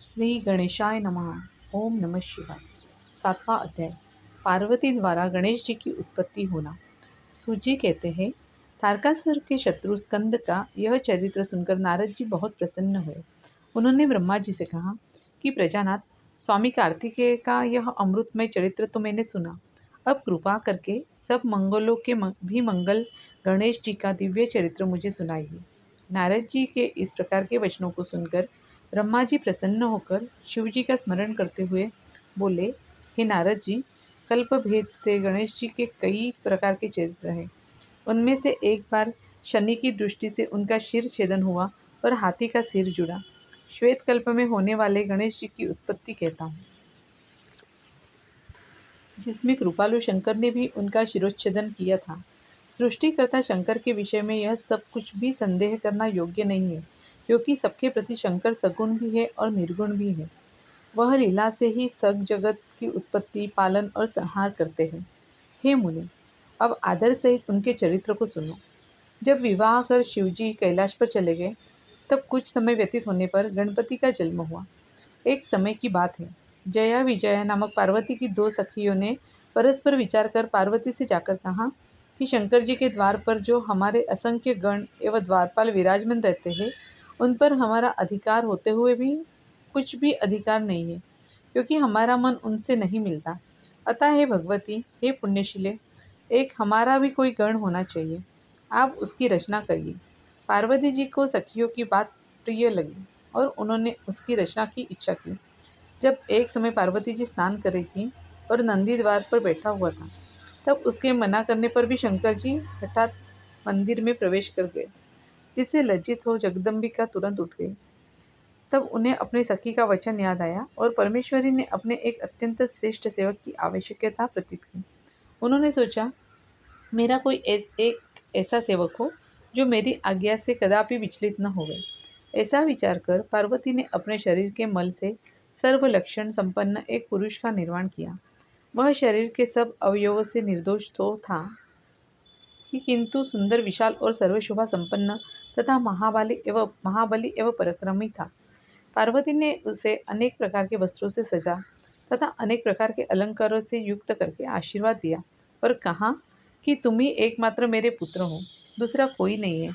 श्री गणेशाय नमः। ओम नमः शिवाय। 7वां अध्याय। पार्वती द्वारा गणेश जी की उत्पत्ति होना। सूजी कहते हैं, तारकासुर के शत्रु स्कंद का यह चरित्र सुनकर नारद जी बहुत प्रसन्न हुए। उन्होंने ब्रह्मा जी से कहा कि प्रजानाथ, स्वामी कार्तिकेय का यह अमृतमय चरित्र तो मैंने सुना, अब कृपा करके सब मंगलों के भी मंगल गणेश जी का दिव्य चरित्र मुझे सुनाइए। नारद जी के इस प्रकार के वचनों को सुनकर ब्रह्मा जी प्रसन्न होकर शिव जी का स्मरण करते हुए बोले, हे नारद जी, कल्प भेद से गणेश जी के कई प्रकार के चरित्र हैं। उनमें से एक बार शनि की दृष्टि से उनका शिर छेदन हुआ और हाथी का सिर जुड़ा। श्वेत कल्प में होने वाले गणेश जी की उत्पत्ति कहता हूँ, जिसमें कृपालु शंकर ने भी उनका शिरोच्छेदन किया था। सृष्टिकर्ता शंकर के विषय में यह सब कुछ भी संदेह करना योग्य नहीं है, क्योंकि सबके प्रति शंकर सगुण भी है और निर्गुण भी है। वह लीला से ही सग जगत की उत्पत्ति, पालन और संहार करते हैं। हे मुनि, अब आदर सहित उनके चरित्र को सुनो। जब विवाह कर शिवजी कैलाश पर चले गए, तब कुछ समय व्यतीत होने पर गणपति का जन्म हुआ। एक समय की बात है, जया विजया नामक पार्वती की दो सखियों ने परस्पर विचार कर पार्वती से जाकर कहा कि शंकर जी के द्वार पर जो हमारे असंख्य गण एवं द्वारपाल विराजमान रहते हैं, उन पर हमारा अधिकार होते हुए भी कुछ भी अधिकार नहीं है, क्योंकि हमारा मन उनसे नहीं मिलता। अतः हे भगवती, हे पुण्यशीले, एक हमारा भी कोई गण होना चाहिए। आप उसकी रचना करिए। पार्वती जी को सखियों की बात प्रिय लगी और उन्होंने उसकी रचना की इच्छा की। जब एक समय पार्वती जी स्नान कर रही थी और नंदी द्वार पर बैठा हुआ था, तब उसके मना करने पर भी शंकर जी हठात मंदिर में प्रवेश कर गए, जिससे लज्जित हो जगदम्बिका तुरंत उठ गई। तब उन्हें अपने सखी का वचन याद आया और परमेश्वरी ने अपने एक अत्यंत श्रेष्ठ सेवक की आवश्यकता प्रतीत की। उन्होंने सोचा, मेरा कोई एक ऐसा सेवक हो जो मेरी आज्ञा से कदापि विचलित न होवे। ऐसा विचार कर पार्वती ने अपने शरीर के मल से सर्व लक्षण संपन्न एक पुरुष का निर्माण किया। वह शरीर के सब अवयवों से निर्दोष तो था ही, किंतु सुंदर, विशाल और सर्वशोभा संपन्न तथा महाबली एवं पराक्रमी था। पार्वती ने उसे अनेक प्रकार के वस्त्रों से सजा तथा अनेक प्रकार के अलंकारों से युक्त करके आशीर्वाद दिया और कहा कि तुम ही एकमात्र मेरे पुत्र हो, दूसरा कोई नहीं है।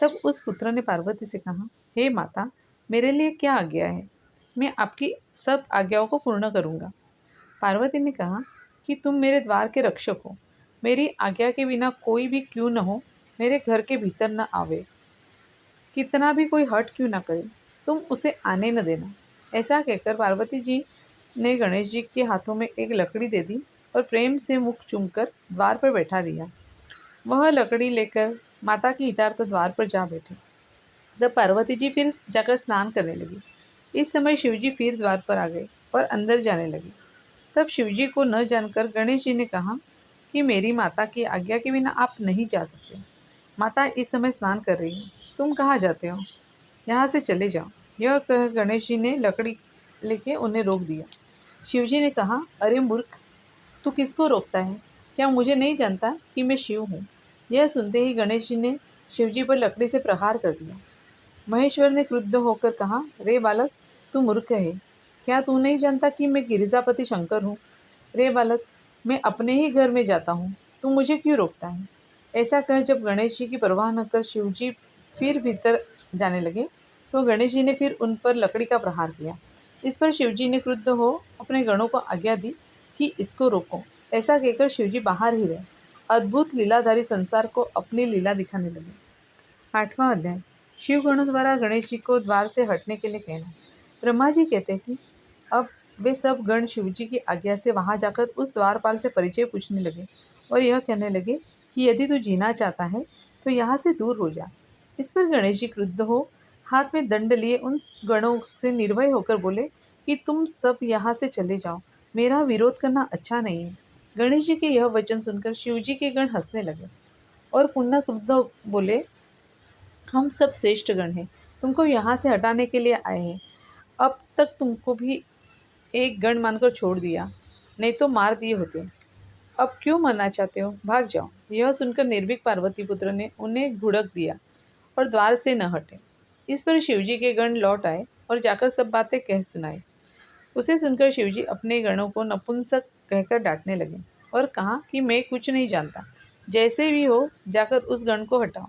तब उस पुत्र ने पार्वती से कहा, हे माता, मेरे लिए क्या आज्ञा है? मैं आपकी सब आज्ञाओं को पूर्ण करूँगा। पार्वती ने कहा कि तुम मेरे द्वार के रक्षक हो, मेरी आज्ञा के बिना कोई भी क्यों न हो मेरे घर के भीतर न आवे, कितना भी कोई हट क्यों ना करे, तुम उसे आने न देना। ऐसा कहकर पार्वती जी ने गणेश जी के हाथों में एक लकड़ी दे दी और प्रेम से मुख चूमकर द्वार पर बैठा दिया। वह लकड़ी लेकर माता की हितार्थ द्वार पर जा बैठे। जब पार्वती जी फिर जाकर स्नान करने लगी, इस समय शिवजी फिर द्वार पर आ गए और अंदर जाने लगे। तब शिवजी को न जानकर गणेश जी ने कहा कि मेरी माता की आज्ञा के बिना आप नहीं जा सकते। माता इस समय स्नान कर रही है, तुम कहाँ जाते हो? यहाँ से चले जाओ। यह कह गणेश जी ने लकड़ी लेके उन्हें रोक दिया। शिवजी ने कहा, अरे मूर्ख, तू किसको रोकता है? क्या मुझे नहीं जानता कि मैं शिव हूँ? यह सुनते ही गणेश जी ने शिवजी पर लकड़ी से प्रहार कर दिया। महेश्वर ने क्रुद्ध होकर कहा, रे बालक, तू मूर्ख है, क्या तू नहीं जानता कि मैं गिरिजापति शंकर हूँ? रे बालक, मैं अपने ही घर में जाता हूँ, तू मुझे क्यों रोकता है? ऐसा कह जब गणेश जी की परवाह न कर शिवजी फिर भीतर जाने लगे, तो गणेश जी ने फिर उन पर लकड़ी का प्रहार किया। इस पर शिवजी ने क्रुद्ध हो अपने गणों को आज्ञा दी कि इसको रोको। ऐसा कहकर शिवजी बाहर ही रहे, अद्भुत लीलाधारी संसार को अपनी लीला दिखाने लगे। 8वां अध्याय। शिवगणों द्वारा गणेश जी को द्वार से हटने के लिए कहना। ब्रह्मा जी कहते हैं कि अब वे सब गण शिवजी की आज्ञा से वहां जाकर उस द्वारपाल से परिचय पूछने लगे और यह कहने लगे कि यदि तू जीना चाहता है तो यहाँ से दूर हो जा। इस पर गणेश जी क्रुद्ध हो हाथ में दंड लिए उन गणों से निर्भय होकर बोले कि तुम सब यहाँ से चले जाओ, मेरा विरोध करना अच्छा नहीं है। गणेश जी के यह वचन सुनकर शिवजी के गण हंसने लगे और पुनः क्रुद्ध बोले, हम सब श्रेष्ठ गण हैं, तुमको यहाँ से हटाने के लिए आए हैं। अब तक तुमको भी एक गण मानकर छोड़ दिया, नहीं तो मार दिए होते। अब क्यों मरना चाहते हो? भाग जाओ। यह सुनकर निर्भीक पार्वती पुत्र ने उन्हें घुड़क दिया और द्वार से न हटे। इस पर शिवजी के गण लौट आए और जाकर सब बातें कह सुनाई। उसे सुनकर शिवजी अपने गणों को नपुंसक कहकर डांटने लगे और कहा कि मैं कुछ नहीं जानता, जैसे भी हो जाकर उस गण को हटाओ।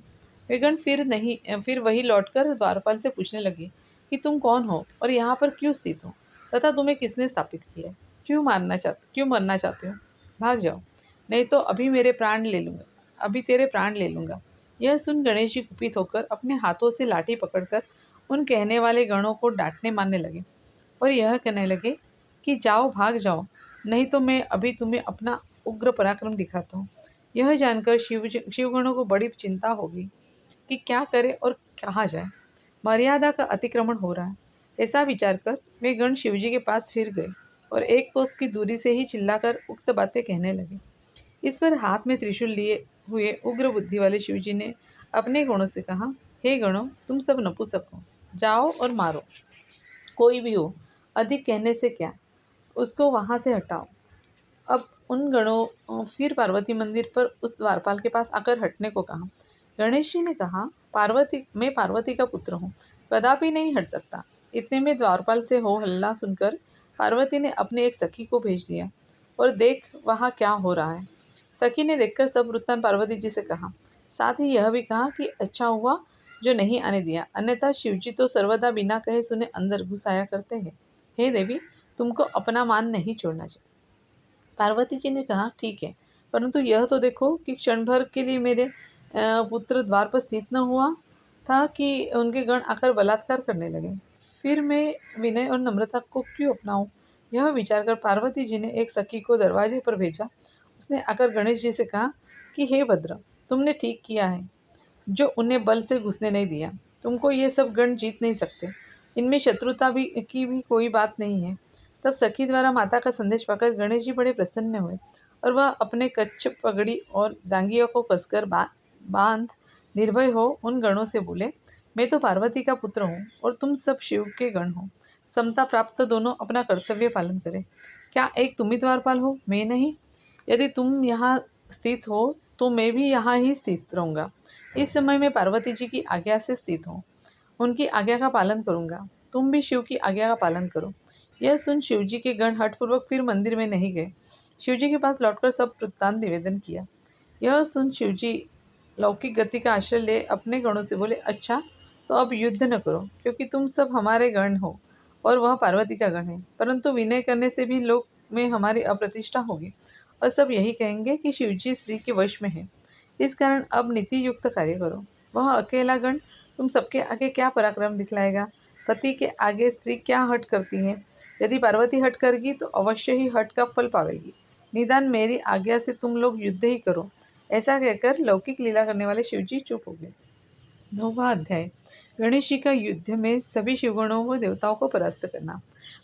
वे गण फिर वही लौटकर द्वारपाल से पूछने लगे कि तुम कौन हो और यहाँ पर क्यों स्थित हो तथा तुम्हें किसने स्थापित किया है? क्यों मरना चाहते हो? भाग जाओ, नहीं तो अभी तेरे प्राण ले लूँगा। यह सुन गणेश जी कुपित होकर अपने हाथों से लाठी पकड़कर उन कहने वाले गणों को डांटने मारने लगे और यह कहने लगे कि जाओ, भाग जाओ, नहीं तो मैं अभी तुम्हें अपना उग्र पराक्रम दिखाता हूँ। यह जानकर शिवगणों को बड़ी चिंता हो गई कि क्या करे और कहाँ जाए। मर्यादा का अतिक्रमण हो रहा है, ऐसा विचार कर वे गण शिवजी के पास फिर गए और एक कोस की दूरी से ही चिल्लाकर उक्त बातें कहने लगे। इस पर हाथ में त्रिशूल लिए हुए उग्र बुद्धि वाले शिवजी ने अपने गणों से कहा, हे गणों, तुम सब नपुंसक हो, जाओ और मारो, कोई भी हो, अधिक कहने से क्या, उसको वहाँ से हटाओ। अब उन गणों फिर पार्वती मंदिर पर उस द्वारपाल के पास आकर हटने को कहा। गणेश जी ने कहा, मैं पार्वती का पुत्र हूँ, कदापि नहीं हट सकता। इतने में द्वारपाल से हो हल्ला सुनकर पार्वती ने अपने एक सखी को भेज दिया और देख वहाँ क्या हो रहा है। सखी ने देखकर सब वृत्तांत पार्वती जी से कहा, साथ ही यह भी कहा कि अच्छा हुआ जो नहीं आने दिया, अन्यथा शिवजी तो सर्वदा बिना कहे सुने अंदर घुस आया करते हैं। हे देवी, तुमको अपना मान नहीं छोड़ना चाहिए। पार्वती जी ने कहा, ठीक है, परंतु यह तो देखो कि क्षण भर के लिए मेरे पुत्र द्वार पर स्थित न हुआ था कि उनके गण आकर बलात्कार करने लगे। फिर मैं विनय और नम्रता को क्यों अपनाऊं? यह विचार कर पार्वती जी ने एक सखी को दरवाजे पर भेजा। उसने आकर गणेश जी से कहा कि हे भद्र, तुमने ठीक किया है जो उन्हें बल से घुसने नहीं दिया। तुमको ये सब गण जीत नहीं सकते, इनमें शत्रुता की भी कोई बात नहीं है। तब सखी द्वारा माता का संदेश पाकर गणेश जी बड़े प्रसन्न हुए और वह अपने कच्छ पगड़ी और जांघियों को कसकर बांध निर्भय हो उन गणों से बोले, मैं तो पार्वती का पुत्र हूँ और तुम सब शिव के गण हो। समता प्राप्त दोनों अपना कर्तव्य पालन करें। क्या एक तुम ही द्वारपाल हो, मैं नहीं? यदि तुम यहाँ स्थित हो तो मैं भी यहाँ ही स्थित रहूँगा। इस समय मैं पार्वती जी की आज्ञा से स्थित हूँ, उनकी आज्ञा का पालन करूँगा। तुम भी शिव की आज्ञा का पालन करो। यह सुन शिवजी के गण हठपूर्वक फिर मंदिर में नहीं गए। शिवजी के पास लौटकर सब वृत्तांत निवेदन किया। यह सुन शिवजी लौकिक गति का आश्रय ले अपने गणों से बोले, अच्छा तो अब युद्ध न करो, क्योंकि तुम सब हमारे गण हो और वह पार्वती का गण है, परंतु विनय करने से भी लोक में हमारी अप्रतिष्ठा होगी और सब यही कहेंगे कि शिवजी स्त्री के वश में है। इस कारण अब नीति युक्त कार्य करो। वह अकेला गण तुम सबके आगे क्या पराक्रम दिखलाएगा? पति के आगे स्त्री क्या हट करती है? यदि पार्वती हट करेगी तो अवश्य ही हट का फल पावेगी। निदान मेरी आज्ञा से तुम लोग युद्ध ही करो। ऐसा कहकर लौकिक लीला करने वाले शिवजी चुप हो गए। 9वां अध्याय, गणेश जी का युद्ध में सभी शिवगणों व देवताओं को परास्त करना।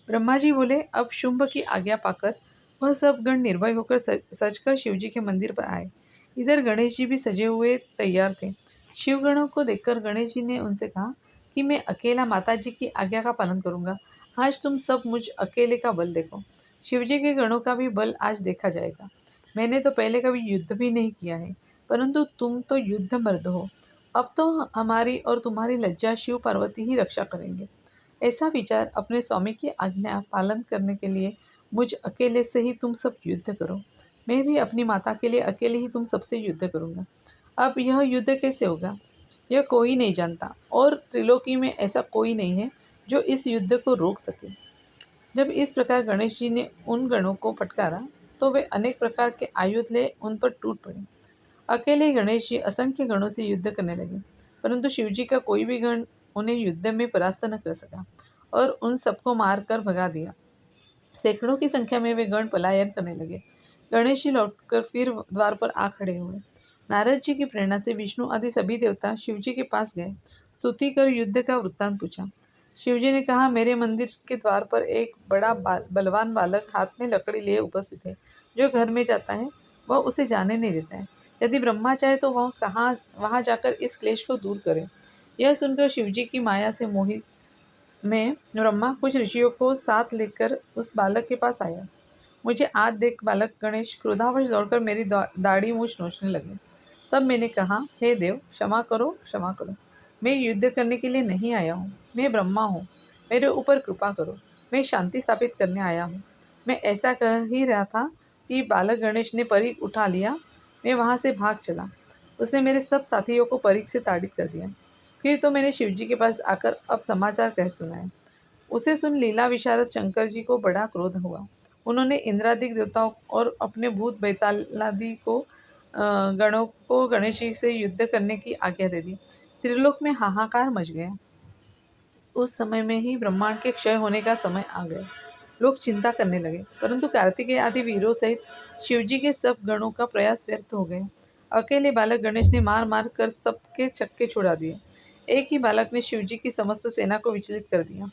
ब्रह्मा जी बोले, अब शुंभ की आज्ञा पाकर वह सब गण निर्भय होकर सजकर शिवजी के मंदिर पर आए। इधर गणेश जी भी सजे हुए तैयार थे। शिवगणों को देखकर गणेश जी ने उनसे कहा कि मैं अकेला माता जी की आज्ञा का पालन करूंगा। आज तुम सब मुझ अकेले का बल देखो। शिवजी के गणों का भी बल आज देखा जाएगा। मैंने तो पहले कभी युद्ध भी नहीं किया है, परंतु तुम तो युद्ध मर्द हो। अब तो हमारी और तुम्हारी लज्जा शिव पार्वती ही रक्षा करेंगे। ऐसा विचार अपने स्वामी की आज्ञा पालन करने के लिए मुझ अकेले से ही तुम सब युद्ध करो। मैं भी अपनी माता के लिए अकेले ही तुम सबसे युद्ध करूंगा। अब यह युद्ध कैसे होगा, यह कोई नहीं जानता और त्रिलोकी में ऐसा कोई नहीं है जो इस युद्ध को रोक सके। जब इस प्रकार गणेश जी ने उन गणों को फटकारा तो वे अनेक प्रकार के आयुध ले उन पर टूट पड़े। अकेले गणेश जी असंख्य गणों से युद्ध करने लगे, परंतु शिवजी का कोई भी गण उन्हें युद्ध में परास्त न कर सका और उन सबको मार कर भगा दिया। सैकड़ों की संख्या में वे गण पलायन करने लगे। गणेश जी लौटकर फिर द्वार पर आ खड़े हुए। नारद जी की प्रेरणा से विष्णु आदि सभी देवता शिवजी के पास गए। स्तुति कर युद्ध का वृत्तांत पूछा। शिवजी ने कहा, मेरे मंदिर के द्वार पर एक बड़ा बलवान बालक हाथ में लकड़ी लिए उपस्थित है। जो घर में जाता है वह उसे जाने नहीं देता है। यदि ब्रह्मा चाहे तो वह वहाँ जाकर इस क्लेश को दूर करे। यह सुनकर शिवजी की माया से मोहित में ब्रह्मा कुछ ऋषियों को साथ लेकर उस बालक के पास आया। मुझे आज देख बालक गणेश क्रोधावश दौड़कर मेरी दाढ़ी मूछ नोचने लगे। तब मैंने कहा, हे देव, क्षमा करो, क्षमा करो। मैं युद्ध करने के लिए नहीं आया हूँ, मैं ब्रह्मा हूँ। मेरे ऊपर कृपा करो, मैं शांति स्थापित करने आया हूँ। मैं ऐसा कह ही रहा था कि बालक गणेश ने परीख उठा लिया। मैं वहाँ से भाग चला। उसने मेरे सब साथियों को परीख से ताड़ित कर दिया। फिर तो मैंने शिवजी के पास आकर अब समाचार कह सुनाए। उसे सुन लीला विशारद शंकर जी को बड़ा क्रोध हुआ। उन्होंने इंद्रादिक देवताओं और अपने भूत बैतालादि को गणों को गणेश जी से युद्ध करने की आज्ञा दे दी। त्रिलोक में हाहाकार मच गया। उस समय में ही ब्रह्मांड के क्षय होने का समय आ गया। लोग चिंता करने लगे, परंतु कार्तिकेय आदि वीरों सहित शिवजी के सब गणों का प्रयास व्यर्थ हो गया। अकेले बालक गणेश ने मार मार कर सबके छक्के छुड़ा दिए। एक ही बालक ने शिवजी की समस्त सेना को विचलित कर दिया।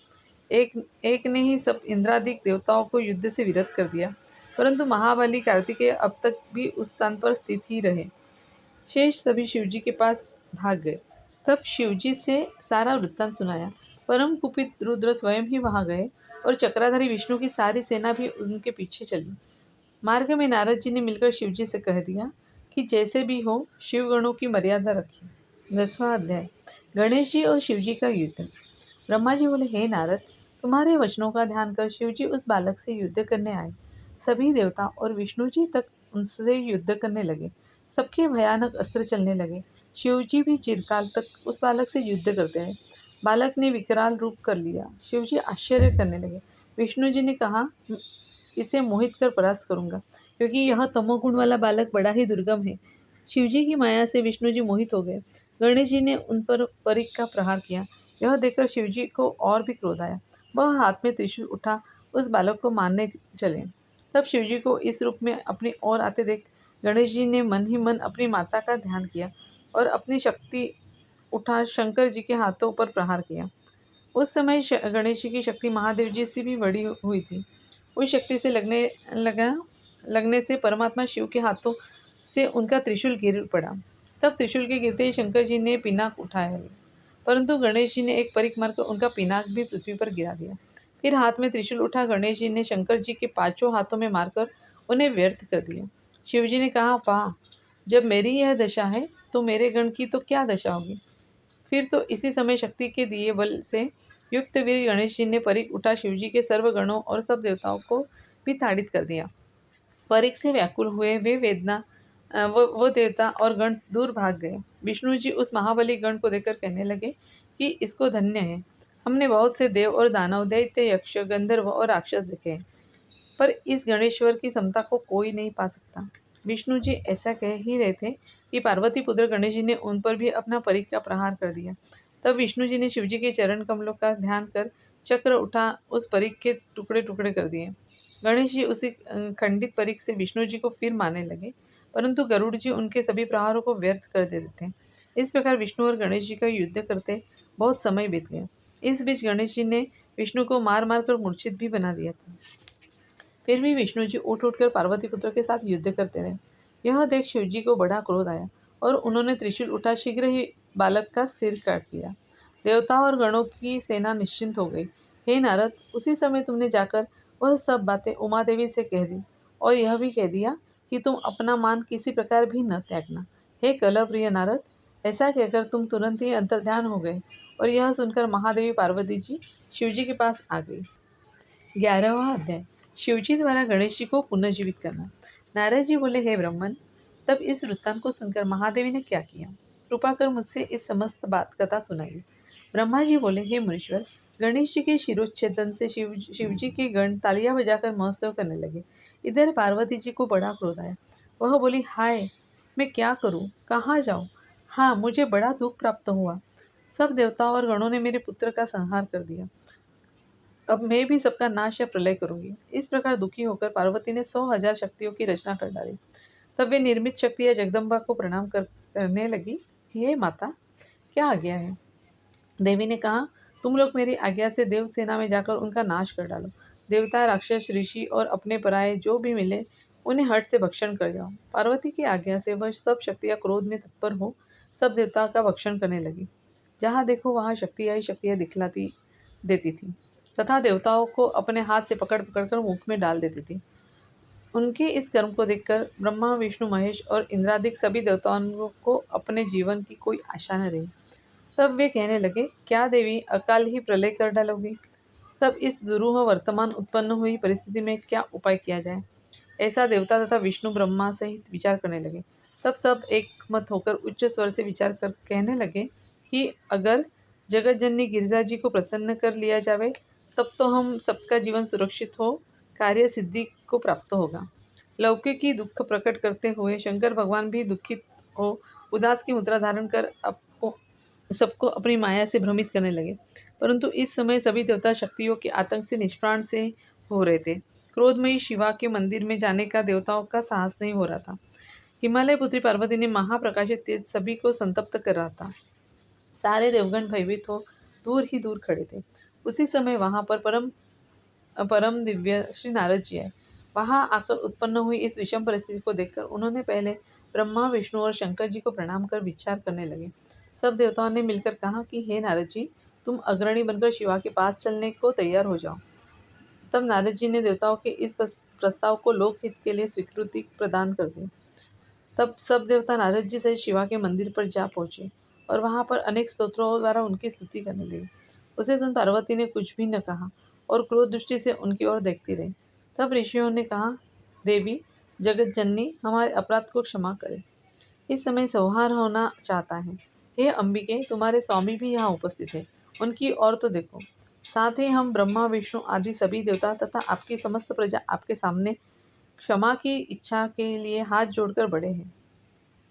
एक एक ने ही सब इंद्रादिक देवताओं को युद्ध से विरत कर दिया, परंतु महाबली कार्तिकेय अब तक भी उस स्थान पर स्थित ही रहे। शेष सभी शिवजी के पास भाग गए। तब शिवजी से सारा वृत्तांत सुनाया। परम कुपित रुद्र स्वयं ही वहां गए और चक्राधारी विष्णु की सारी सेना भी उनके पीछे चली। मार्ग में नारद जी ने मिलकर शिवजी से कह दिया कि जैसे भी हो शिवगणों की मर्यादा रखिए। 10वां अध्याय, गणेश जी और शिवजी का युद्ध। ब्रह्मा जी बोले, हे नारद, तुम्हारे वचनों का ध्यान कर शिवजी उस बालक से युद्ध करने आए। सभी देवता और विष्णु जी तक उनसे युद्ध करने लगे। सबके भयानक अस्त्र चलने लगे। शिवजी भी चिरकाल तक उस बालक से युद्ध करते रहे। बालक ने विकराल रूप कर लिया। शिवजी आश्चर्य करने लगे। विष्णु जी ने कहा, इसे मोहित कर परास्त करूंगा, क्योंकि यह तमोगुण वाला बालक बड़ा ही दुर्गम है। शिवजी की माया से विष्णु जी मोहित हो गए। गणेश जी ने उन पर परीख का प्रहार किया। यह देखकर शिवजी को और भी क्रोध आया। वह हाथ में त्रिशूल उठा उस बालक को मारने चले। तब शिवजी को इस रूप में अपनी ओर आते देख गणेश जी ने मन ही मन अपनी माता का ध्यान किया और अपनी शक्ति उठा शंकर जी के हाथों पर प्रहार किया। उस समय गणेश जी की शक्ति महादेव जी से भी बड़ी हुई थी। उस शक्ति से लगने से परमात्मा शिव के हाथों से उनका त्रिशूल गिर पड़ा। तब त्रिशूल के गिरते ही शंकर जी ने पिनाक उठाया, परंतु गणेश जी ने एक परीख मारकर उनका पिनाक भी पृथ्वी पर गिरा दिया। फिर हाथ में त्रिशूल उठा गणेश जी ने शंकर जी के पांचों हाथों में मारकर उन्हें व्यर्थ कर दिया। शिवजी ने कहा, वाह, जब मेरी यह दशा है तो मेरे गण की तो क्या दशा होगी। फिर तो इसी समय शक्ति के दिए बल से युक्त वीर गणेश जी ने परीख उठा शिवजी के सर्व गणों और सब देवताओं को भी ताड़ित कर दिया। परीख से व्याकुल हुए वे वो देवता और गण दूर भाग गए। विष्णु जी उस महाबली गण को देखकर कहने लगे कि इसको धन्य है। हमने बहुत से देव और दानव, दैत्य, यक्ष, गंधर्व और राक्षस देखे हैं, पर इस गणेश्वर की समता को कोई नहीं पा सकता। विष्णु जी ऐसा कह ही रहे थे कि पार्वती पुत्र गणेश जी ने उन पर भी अपना परीख का प्रहार कर दिया। तब विष्णु जी ने शिवजी के चरण कमलों का ध्यान कर चक्र उठा उस परीख के टुकड़े टुकड़े कर दिए। गणेश जी उसी खंडित परीख से विष्णु जी को फिर मारने लगे, परंतु गरुड़ जी उनके सभी प्रहारों को व्यर्थ कर देते थे। इस प्रकार विष्णु और गणेश जी का युद्ध करते बहुत समय बीत गया। इस बीच गणेश जी ने विष्णु को मार मार कर मूर्छित भी बना दिया था। फिर भी विष्णु जी उठ उठकर पार्वती पुत्र के साथ युद्ध करते रहे। यह देख शिवजी को बड़ा क्रोध आया और उन्होंने त्रिशूल उठा शीघ्र ही बालक का सिर काट दिया। देवता और गणों की सेना निश्चिंत हो गई। हे नारद, उसी समय तुमने जाकर वह सब बातें उमा देवी से कह दी और यह भी कह दिया कि तुम अपना मान किसी प्रकार भी न त्यागना। हे कलह प्रिय नारद, ऐसा कहकर तुम तुरंत ही अंतर्ध्यान हो गए और यह सुनकर महादेवी पार्वती जी शिवजी के पास आ गई। 11वां अध्याय, शिवजी द्वारा गणेश जी को पुनर्जीवित करना। नारद जी बोले, हे ब्रह्मन, तब इस वृत्तांत को सुनकर महादेवी ने क्या किया, कृपा कर मुझसे इस समस्त बात कथा सुनाइए। ब्रह्मा जी बोले, हे मुनीश्वर, गणेश जी के शिरोच्छेदन से शिवजी के गण तालियां बजाकर महोत्सव करने लगे। इधर पार्वती जी को बड़ा क्रोध आया। वह बोली, हाय, मैं क्या करूं, कहाँ जाऊं। हाँ, मुझे बड़ा दुख प्राप्त हुआ। सब देवताओं और गणों ने मेरे पुत्र का संहार कर दिया। अब मैं भी सबका नाश या प्रलय करूंगी। इस प्रकार दुखी होकर पार्वती ने 100,000 शक्तियों की रचना कर डाली। तब वे निर्मित शक्ति या जगदम्बा को प्रणाम करने लगी। हे माता, क्या आज्ञा है। देवी ने कहा, तुम लोग मेरी आज्ञा से देव सेना में जाकर उनका नाश कर डालो। देवता, राक्षस, ऋषि और अपने पराये जो भी मिले उन्हें हट से भक्षण कर जाओ। पार्वती की आज्ञा से वह सब शक्तियाँ क्रोध में तत्पर हो सब देवताओं का भक्षण करने लगी। जहाँ देखो वहाँ शक्तियाँ ही शक्तियाँ दिखलाती देती थी तथा देवताओं को अपने हाथ से पकड़ पकड़ कर मुख में डाल देती थी। उनके इस कर्म को देखकर ब्रह्मा, विष्णु, महेश और इंद्रादिक सभी देवताओं को अपने जीवन की कोई आशा न रही। तब वे कहने लगे, क्या देवी, अकाल ही प्रलय कर डालोगी। तब इस दुरूह वर्तमान उत्पन्न हुई परिस्थिति में क्या उपाय किया जाए, ऐसा देवता तथा विष्णु ब्रह्मा सहित विचार करने लगे। तब सब एक मत होकर उच्च स्वर से विचार कर कहने लगे कि अगर जगत जननी गिरिजा जी को प्रसन्न कर लिया जाए तब तो हम सबका जीवन सुरक्षित हो, कार्य सिद्धि को प्राप्त होगा। लौकिकी दुख प्रकट करते हुए शंकर भगवान भी दुखित हो उदास की मुद्रा धारण कर आपको सबको अपनी माया से भ्रमित करने लगे। परंतु इस समय सभी देवता शक्तियों के आतंक से निष्प्राण से हो रहे थे। क्रोधमयी शिवा के मंदिर में जाने का देवताओं का साहस नहीं हो रहा था। हिमालय पुत्री पार्वती ने महाप्रकाशित तेज सभी को संतप्त कर रहा था। सारे देवगण भयभीत हो दूर ही दूर खड़े थे। उसी समय वहां पर परम परम दिव्य श्री नारद जी आए। वहां आकर उत्पन्न हुई इस विषम परिस्थिति को देखकर उन्होंने पहले ब्रह्मा विष्णु और शंकर जी को प्रणाम कर विचार करने लगे। सब देवताओं ने मिलकर कहा कि हे नारद जी, तुम अग्रणी बनकर शिवा के पास चलने को तैयार हो जाओ। तब नारद जी ने देवताओं के इस प्रस्ताव को लोकहित के लिए स्वीकृति प्रदान कर दी। तब सब देवता नारद जी सहित शिवा के मंदिर पर जा पहुंचे और वहां पर अनेक स्तोत्रों द्वारा उनकी स्तुति करने लगे। उसे सुन पार्वती ने कुछ भी न कहा और क्रोध दृष्टि से उनकी ओर देखती रही। तब ऋषियों ने कहा, देवी जगत जननी, हमारे अपराध को क्षमा करें। इस समय संहार होना चाहता है। हे अंबिके, तुम्हारे स्वामी भी यहाँ उपस्थित है, उनकी ओर तो देखो। साथ ही हम ब्रह्मा विष्णु आदि सभी देवता तथा आपकी समस्त प्रजा आपके सामने क्षमा की इच्छा के लिए हाथ जोड़कर बड़े हैं।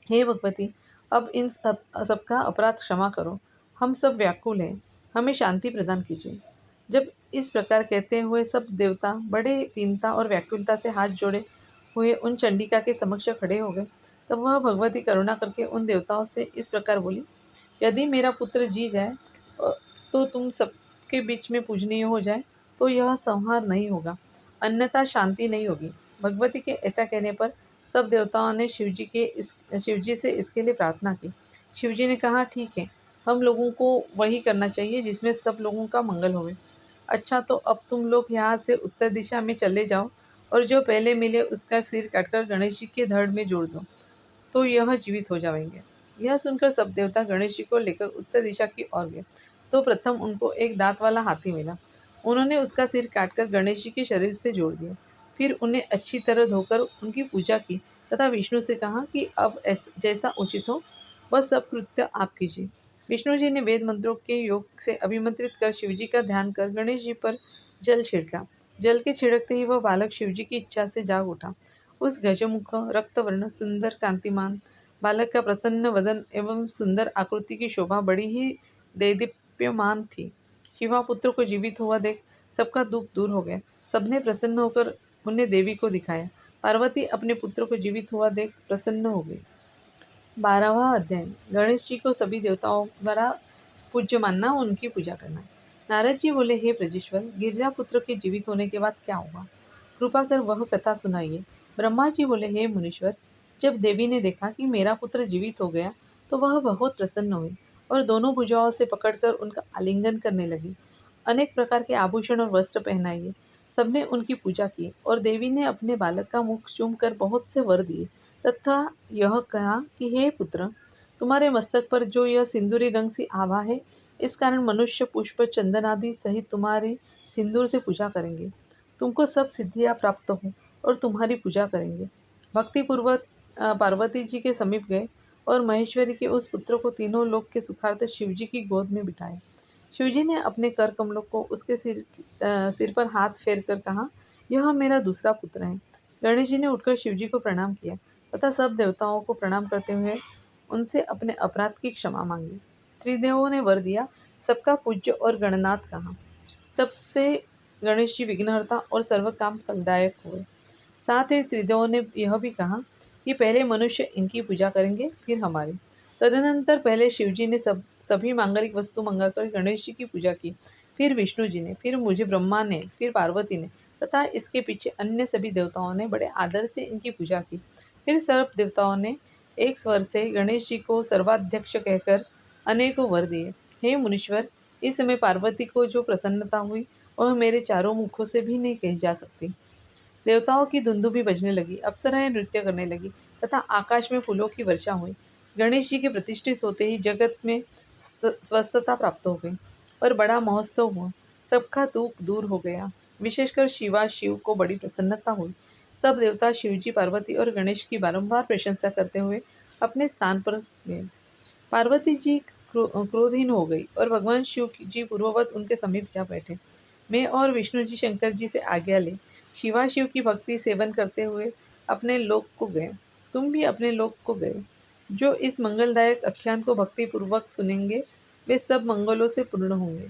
हे भगवती, अब इन सबका अपराध क्षमा करो। हम सब व्याकुल हैं, हमें शांति प्रदान कीजिए। जब इस प्रकार कहते हुए सब देवता बड़े दीनता और व्याकुलता से हाथ जोड़े हुए उन चंडिका के समक्ष खड़े हो गए, तब वह भगवती करुणा करके उन देवताओं से इस प्रकार बोली, यदि मेरा पुत्र जी जाए तो तुम सबके बीच में पूजनीय हो जाए तो यह संहार नहीं होगा, अन्यथा शांति नहीं होगी। भगवती के ऐसा कहने पर सब देवताओं ने शिवजी से इसके लिए प्रार्थना की। शिवजी ने कहा, ठीक है, हम लोगों को वही करना चाहिए जिसमें सब लोगों का मंगल होवे। अच्छा, तो अब तुम लोग यहाँ से उत्तर दिशा में चले जाओ और जो पहले मिले उसका सिर काटकर गणेश जी के धड़ में जोड़ दो, तो यह जीवित हो जाएंगे। यह सुनकर सब देवता गणेश जी को लेकर उत्तर दिशा की ओर गए तो प्रथम उनको एक दांत वाला हाथी मिला। उन्होंने उसका सिर काटकर गणेश जी के शरीर से जोड़ दिया। फिर उन्हें अच्छी तरह धोकर उनकी पूजा की तथा विष्णु से कहा कि अब जैसा उचित हो वह सब कृत्य आप कीजिए। विष्णु जी ने वेद मंत्रों के योग से अभिमंत्रित कर शिवजी का ध्यान कर गणेश जी पर जल छिड़का। जल के छिड़कते ही वह बालक शिवजी की इच्छा से जाग उठा। उस गजमुख रक्तवर्ण सुंदर कांतिमान बालक का प्रसन्न वदन एवं सुंदर आकृति की शोभा बड़ी ही देदीप्यमान थी। शिवा पुत्र को जीवित हुआ देख सबका दुख दूर हो गया। सबने प्रसन्न होकर उन्हें देवी को दिखाया। पार्वती अपने पुत्र को जीवित हुआ देख प्रसन्न हो गई। 12वां अध्याय। गणेश जी को सभी देवताओं द्वारा पूज्य मानना, उनकी पूजा करना। नारद जी बोले, हे ब्रजेश्वर, गिरजा पुत्र के जीवित होने के बाद क्या हुआ, कृपा कर वह कथा सुनाइए। ब्रह्मा जी बोले, हे मुनीश्वर, जब देवी ने देखा कि मेरा पुत्र जीवित हो गया तो वह बहुत प्रसन्न हुई और दोनों भुजाओं से पकड़कर उनका आलिंगन करने लगी। अनेक प्रकार के आभूषण और वस्त्र पहनाइए। सबने उनकी पूजा की और देवी ने अपने बालक का मुख चूमकर बहुत से वर दिए तथा यह कहा कि हे पुत्र, तुम्हारे मस्तक पर जो यह सिंदूरी रंग सी आभा है, इस कारण मनुष्य पुष्प चंदन आदि सहित तुम्हारे सिंदूर से पूजा करेंगे। तुमको सब सिद्धियां प्राप्त हो और तुम्हारी पूजा करेंगे। भक्तिपूर्वक पार्वती जी के समीप गए और महेश्वरी के उस पुत्र को तीनों लोक के सुखार्थ शिवजी की गोद में बिठाए। शिवजी ने अपने कर कमलों को उसके सिर पर हाथ फेर कर कहा, यह मेरा दूसरा पुत्र है। गणेश जी ने उठकर शिवजी को प्रणाम किया तथा सब देवताओं को प्रणाम करते हुए उनसे अपने अपराध की क्षमा मांगी। त्रिदेवों ने वर दिया, सबका पूज्य और गणनाथ कहा। तब से गणेश जी विघ्नहर्ता और सर्व काम फलदायक हुए। साथ ही त्रिदेवों ने यह भी कहा कि पहले मनुष्य इनकी पूजा करेंगे, फिर हमारी। तदनंतर पहले शिवजी ने सभी मांगलिक वस्तु मंगाकर गणेश जी की पूजा की, फिर विष्णु जी ने, फिर मुझे ब्रह्मा ने, फिर पार्वती ने तथा इसके पीछे अन्य सभी देवताओं ने बड़े आदर से इनकी पूजा की। फिर सर्व देवताओं ने एक स्वर से गणेश जी को सर्वाध्यक्ष कहकर अनेकों वर दिए। हे मुनीश्वर, इस समय पार्वती को जो प्रसन्नता हुई वह मेरे चारों मुखों से भी नहीं कही जा सकती। देवताओं की धुंधु भी बजने लगी, अप्सराएं नृत्य करने लगी तथा आकाश में फूलों की वर्षा हुई। गणेश जी के प्रतिष्ठित होते ही जगत में स्वस्थता प्राप्त हो गई और बड़ा महोत्सव हुआ। सबका दुख दूर हो गया। विशेषकर शिव को बड़ी प्रसन्नता हुई। सब देवता शिवजी, पार्वती और गणेश की बारंबार प्रशंसा करते हुए अपने स्थान पर गए। पार्वती जी क्रोधहीन हो गई और भगवान शिव जी पूर्ववत उनके समीप जा बैठे। मैं और विष्णु जी शंकर जी से आज्ञा ले शिव की भक्ति सेवन करते हुए अपने लोक को गए। तुम भी अपने लोक को गए। जो इस मंगलदायक आख्यान को भक्ति पूर्वक सुनेंगे वे सब मंगलों से पूर्ण होंगे।